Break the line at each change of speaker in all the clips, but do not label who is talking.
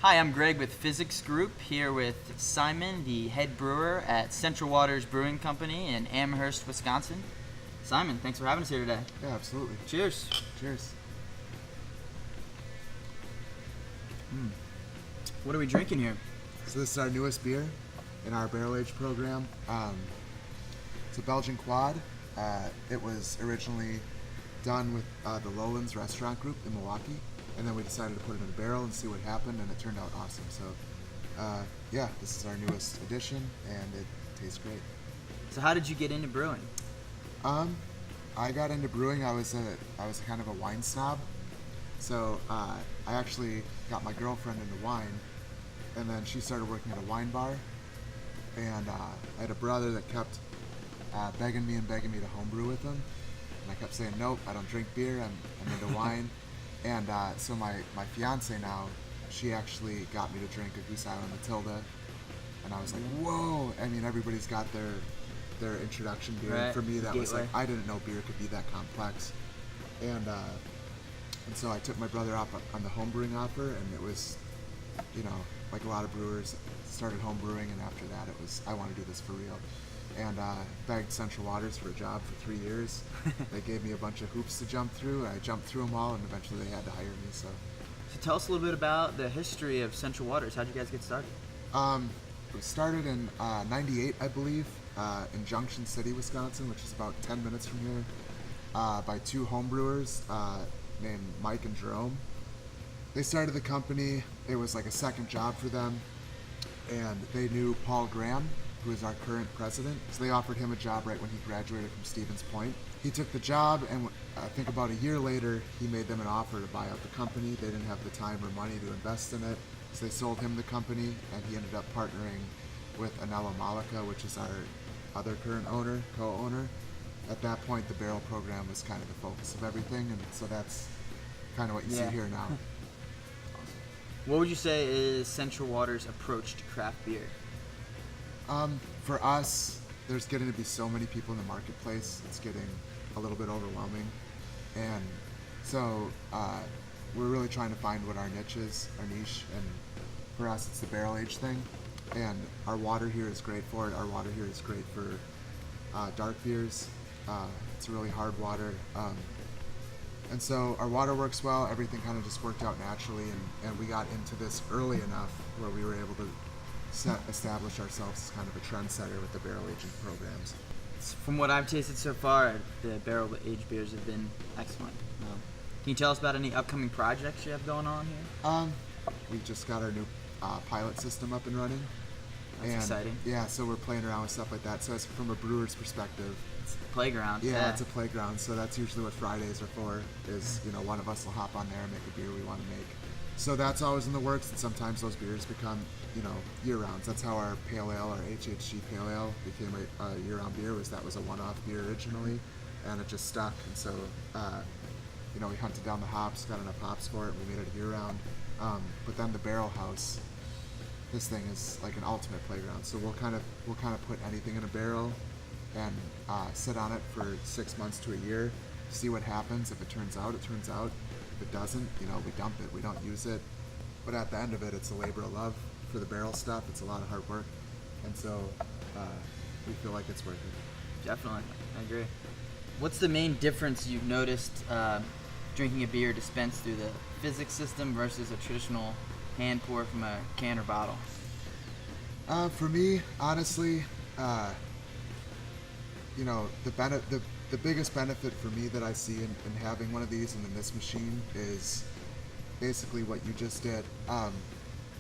Hi, I'm Greg with Fizzics Group, here with Simon, the head brewer at Central Waters Brewing Company in Amherst, Wisconsin. Simon, thanks for having us here today.
Yeah, absolutely.
Cheers.
Cheers.
What are we drinking here?
So this is our newest beer in our barrel age program. It's a Belgian quad. It was originally done with the Lowlands Restaurant Group in Milwaukee, and then we decided to put it in a barrel and see what happened, and it turned out awesome. So yeah, this is our newest addition, and it tastes great.
So how did you get into brewing?
I got into brewing. I was kind of a wine snob. So I actually got my girlfriend into wine, and then she started working at a wine bar. And I had a brother that kept begging me to homebrew with him. And I kept saying, nope, I don't drink beer, I'm into wine. And so my fiance now, she actually got me to drink a Goose Island Matilda. And I was like, whoa! I mean, everybody's got their introduction beer.
Right.
For me, that was
Gateway.
like, I didn't know beer could be that complex. And so I took my brother up on the homebrewing offer, and it was, you know, like a lot of brewers, started homebrewing, and after that it was, I want to do this for real. And begged Central Waters for a job for 3 years. They gave me a bunch of hoops to jump through. I jumped through them all, and eventually they had to hire me. So
Tell us a little bit about the history of Central Waters. How'd you guys get started?
it started in '98, I believe, in Junction City, Wisconsin, which is about 10 minutes from here, by two homebrewers named Mike and Jerome. They started the company. It was like a second job for them, and they knew Paul Graham, who is our current president. So they offered him a job right when he graduated from Stevens Point. He took the job, and I think about a year later, he made them an offer to buy out the company. They didn't have the time or money to invest in it, so they sold him the company, and he ended up partnering with Anello Malika, which is our other current owner, co-owner. At that point, the barrel program was kind of the focus of everything, and so that's kind of what you see here now.
What would you say is Central Waters' approach to craft beer?
For us, there's getting to be so many people in the marketplace, it's getting a little bit overwhelming. And so we're really trying to find what our niche is, our niche, and for us it's the barrel age thing. And our water here is great for it. Our water here is great for dark beers. It's really hard water. And so our water works well, everything kind of just worked out naturally, and we got into this early enough where we were able to establish ourselves as kind of a trendsetter with the barrel aging programs.
From what I've tasted so far, the barrel-aged beers have been excellent. Can you tell us about any upcoming projects you have going on here?
We just got our new pilot system up and running.
That's exciting.
Yeah, so we're playing around with stuff like that. So it's from a brewer's perspective.
It's a playground.
Yeah, it's a playground. So that's usually what Fridays are for, is, you know, one of us will hop on there and make a beer we want to make. So that's always in the works, and sometimes those beers become, you know, year-rounds. That's how our pale ale, our HHG pale ale, became a year-round beer. That was a one-off beer originally, and it just stuck. And so, you know, we hunted down the hops, got enough hops for it, and we made it a year-round. But then the barrel house, this thing is like an ultimate playground. So we'll kind of put anything in a barrel and sit on it for 6 months to a year, see what happens. If it turns out, it turns out. If it doesn't, you know, we dump it, we don't use it. But at the end of it, it's a labor of love for the barrel stuff. It's a lot of hard work, and so we feel like it's worth it.
Definitely, I agree. What's the main difference you've noticed drinking a beer dispensed through the Fizzics system versus a traditional hand pour from a can or bottle?
For me, honestly, you know, the biggest benefit for me that I see in having one of these and in this machine is basically what you just did.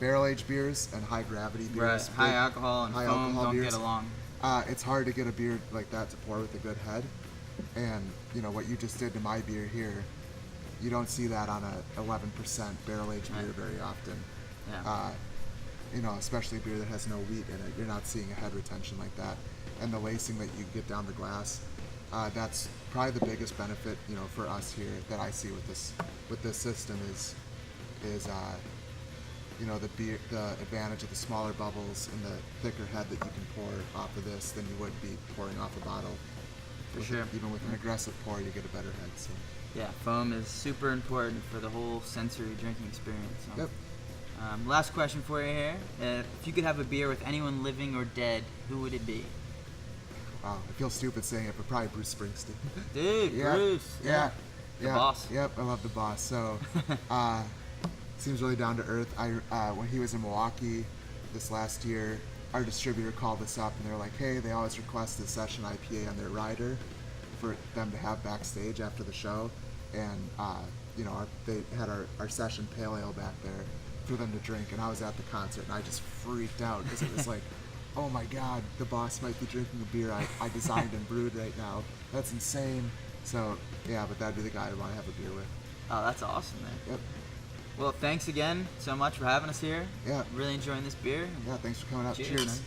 Barrel aged beers and high gravity beers.
Right, high alcohol and foam don't get along.
It's hard to get a beer like that to pour with a good head. And, you know, what you just did to my beer here, you don't see that on a 11% barrel aged beer very often.
Yeah.
You know, especially a beer that has no wheat in it. You're not seeing a head retention like that. And the lacing that you get down the glass, that's probably the biggest benefit, you know, for us here that I see with this system is you know, the advantage of the smaller bubbles and the thicker head that you can pour off of this than you would be pouring off a bottle.
For sure.
Even with an aggressive pour, you get a better head. So.
Yeah, foam is super important for the whole sensory drinking experience. So.
Yep.
Last question for you here. If you could have a beer with anyone living or dead, who would it be?
Wow, I feel stupid saying it, but probably Bruce Springsteen.
Dude,
Yeah,
Bruce.
Yeah.
The boss.
Yep, I love the boss. So, seems really down to earth. When he was in Milwaukee this last year, our distributor called us up and they were like, hey, they always request a session IPA on their rider for them to have backstage after the show. And, they had our session pale ale back there for them to drink. And I was at the concert and I just freaked out because it was like, oh my God, the boss might be drinking a beer I designed and brewed right now. That's insane. So, yeah, but that'd be the guy I'd want to have a beer with.
Oh, that's awesome, man.
Yep.
Well, thanks again so much for having us here.
Yeah.
Really enjoying this beer.
Yeah, thanks for coming out.
Cheers.
Cheers.